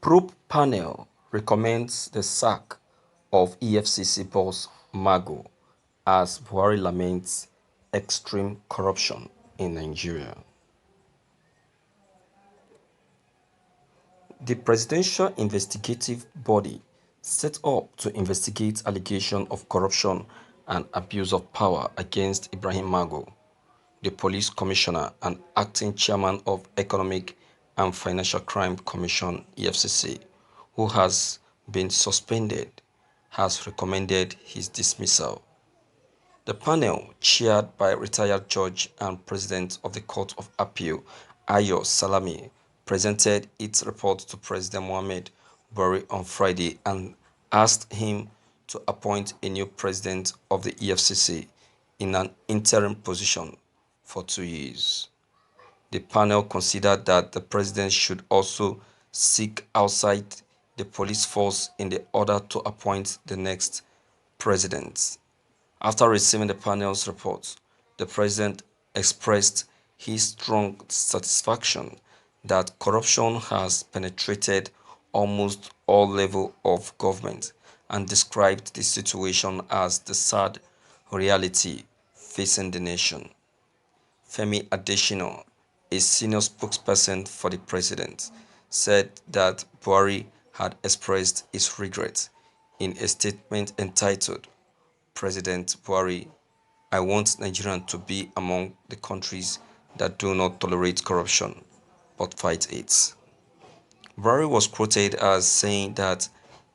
Probe panel recommends the sack of Efcc boss Magu as Buhari laments extreme corruption in Nigeria. The presidential investigative body set up to investigate allegations of corruption and abuse of power against Ibrahim Magu, the police commissioner and acting chairman of Economic and Financial Crime Commission (EFCC), who has been suspended, has recommended his dismissal. The panel, chaired by retired judge and president of the Court of Appeal Ayo Salami, presented its report to President Mohamed Buhari on Friday and asked him to appoint a new president of the EFCC in an interim position for 2 years. The panel considered that the president should also seek outside the police force in the order to appoint the next president. After receiving the panel's report, the president expressed his strong satisfaction that corruption has penetrated almost all levels of government and described the situation as the sad reality facing the nation. Femi Adesina, a senior spokesperson for the president, said that Buhari had expressed his regret in a statement entitled President Buhari, I want Nigeria to be among the countries that do not tolerate corruption but fight it. Buhari was quoted as saying that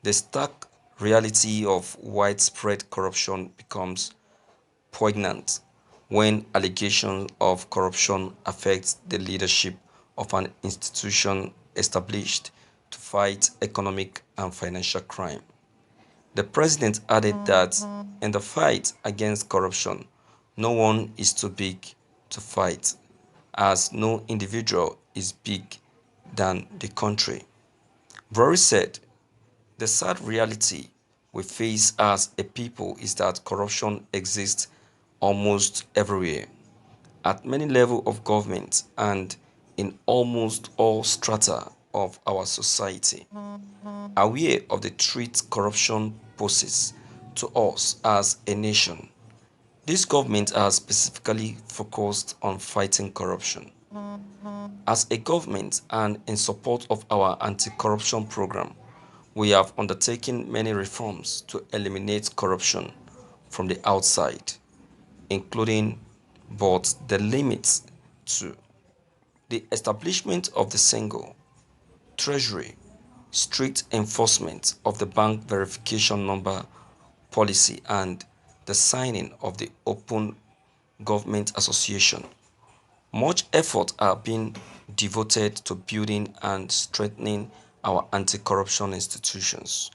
the stark reality of widespread corruption becomes poignant when allegations of corruption affect the leadership of an institution established to fight economic and financial crime. The president added that in the fight against corruption, no one is too big to fight, as no individual is big than the country. Buhari said, the sad reality we face as a people is that corruption exists almost everywhere, at many levels of government and in almost all strata of our society. Aware of the threat corruption poses to us as a nation, this government has specifically focused on fighting corruption. As a government and in support of our anti-corruption program, we have undertaken many reforms to eliminate corruption from the outside, including but the limits to the establishment of the single treasury, strict enforcement of the bank verification number policy and the signing of the Open Government Association. Much effort are being devoted to building and strengthening our anti-corruption institutions.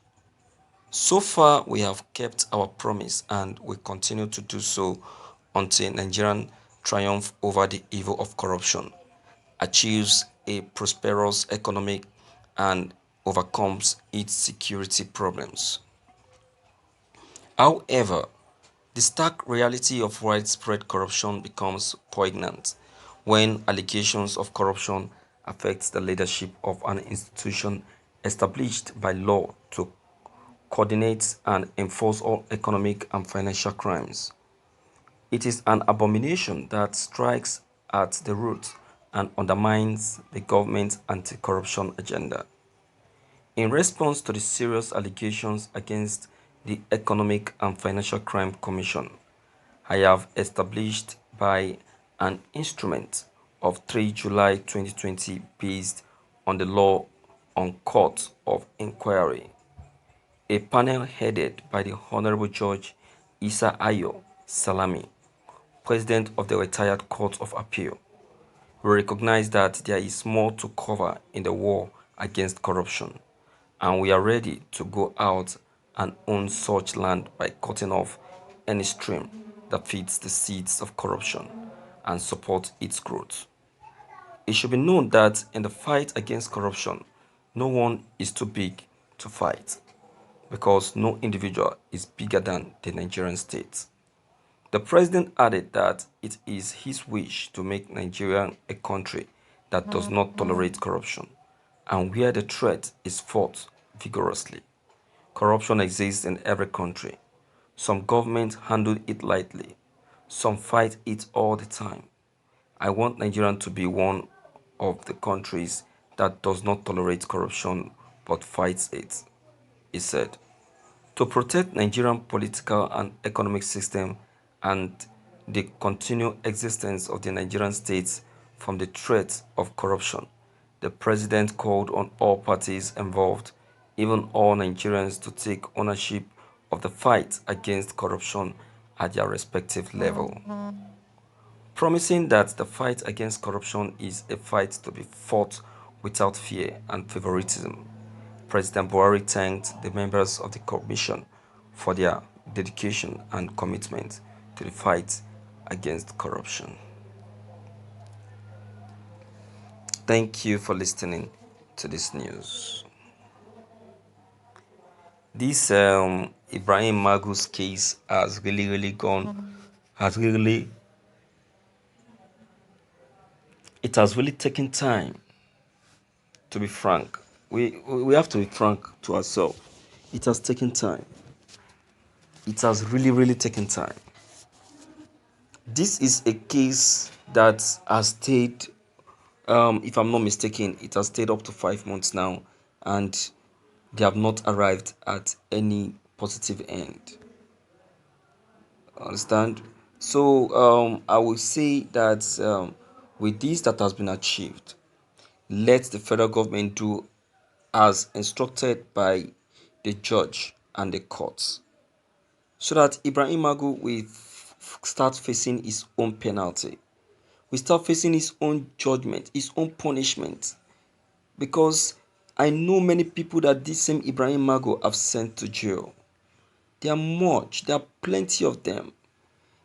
So far, we have kept our promise and we continue to do so until Nigerian triumph over the evil of corruption, achieves a prosperous economy and overcomes its security problems. However, the stark reality of widespread corruption becomes poignant when allegations of corruption affect the leadership of an institution established by law to coordinate and enforce all economic and financial crimes. It is an abomination that strikes at the root and undermines the government's anti-corruption agenda. In response to the serious allegations against the Economic and Financial Crime Commission, I have established by an instrument of 3 July 2020 based on the law on Court of Inquiry, a panel headed by the Honorable Judge Isa Ayo Salami, President of the retired Court of Appeal. We recognize that there is more to cover in the war against corruption, and we are ready to go out and own such land by cutting off any stream that feeds the seeds of corruption and support its growth. It should be known that in the fight against corruption, no one is too big to fight because no individual is bigger than the Nigerian state. The president added that it is his wish to make Nigeria a country that does not tolerate corruption and where the threat is fought vigorously. Corruption exists in every country. Some governments handle it lightly, some fight it all the time. I want Nigeria to be one of the countries that does not tolerate corruption but fights it, he said. To protect Nigerian political and economic system and the continued existence of the Nigerian state from the threat of corruption, the president called on all parties involved, even all Nigerians, to take ownership of the fight against corruption at their respective level, promising that the fight against corruption is a fight to be fought without fear and favoritism. President Buhari thanked the members of the commission for their dedication and commitment to the fight against corruption. Thank you for listening to this news. This Ibrahim Magu's case has really gone, has really, it has really taken time, to be frank. We have to be frank to ourselves. It has taken time. It has really taken time. This is a case that has stayed, if I'm not mistaken, it has stayed up to 5 months now, and they have not arrived at any positive end. Understand? So I will say that with this that has been achieved, let the federal government do as instructed by the judge and the courts, so that Ibrahim Magu will start facing his own penalty. We start facing his own judgment, his own punishment. Because I know many people that this same Ibrahim Magu have sent to jail. There are much, there are plenty of them.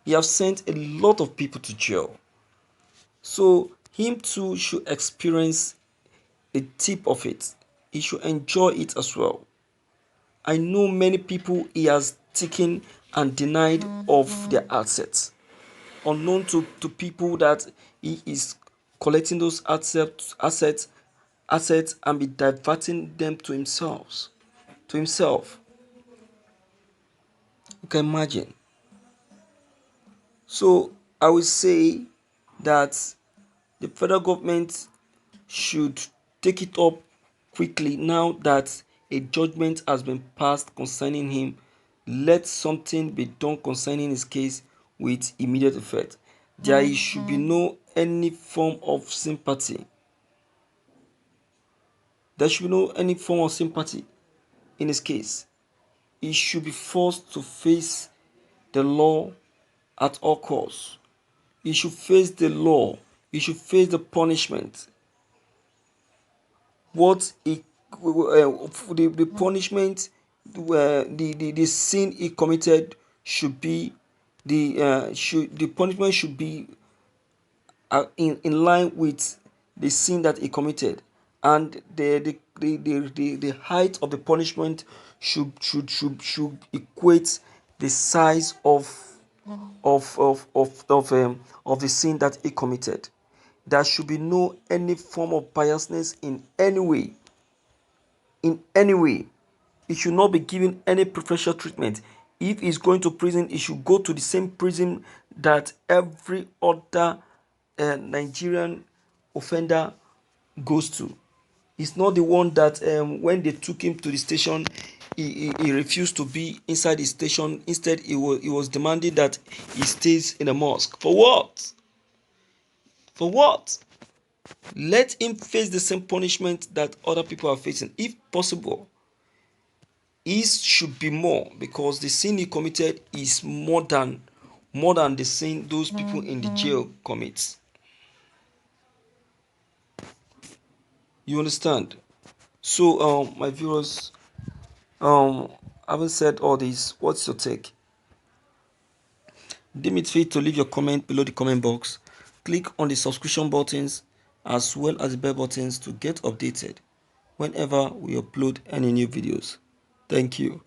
He has sent a lot of people to jail. So him too should experience the tip of it. He should enjoy it as well. I know many people he has taken and denied of their assets, unknown to people that he is collecting those assets and be diverting them to himself. You can imagine. So I will say that the federal government should take it up quickly now that a judgment has been passed concerning him. Let something be done concerning his case with immediate effect. There should be no any form of sympathy. There should be no any form of sympathy in his case. He should be forced to face the law at all costs. He should face the law. He should face the punishment. What he the punishment, the sin he committed should be the punishment should be in line with the sin that he committed, and the height of the punishment should equate the size of the sin that he committed. There should be no any form of biasness in any way. In any way, he should not be given any preferential treatment. If he's going to prison, he should go to the same prison that every other Nigerian offender goes to. He's not the one that when they took him to the station, he refused to be inside the station. Instead, he was demanding that he stays in a mosque. For what? For what? Let him face the same punishment that other people are facing. If possible, his should be more, because the sin he committed is more than the sin those people in the jail commit. You understand? So my viewers, having said all this, what's your take? Deem it free to leave your comment below the comment box. Click on the subscription buttons as well as the bell buttons to get updated whenever we upload any new videos. Thank you.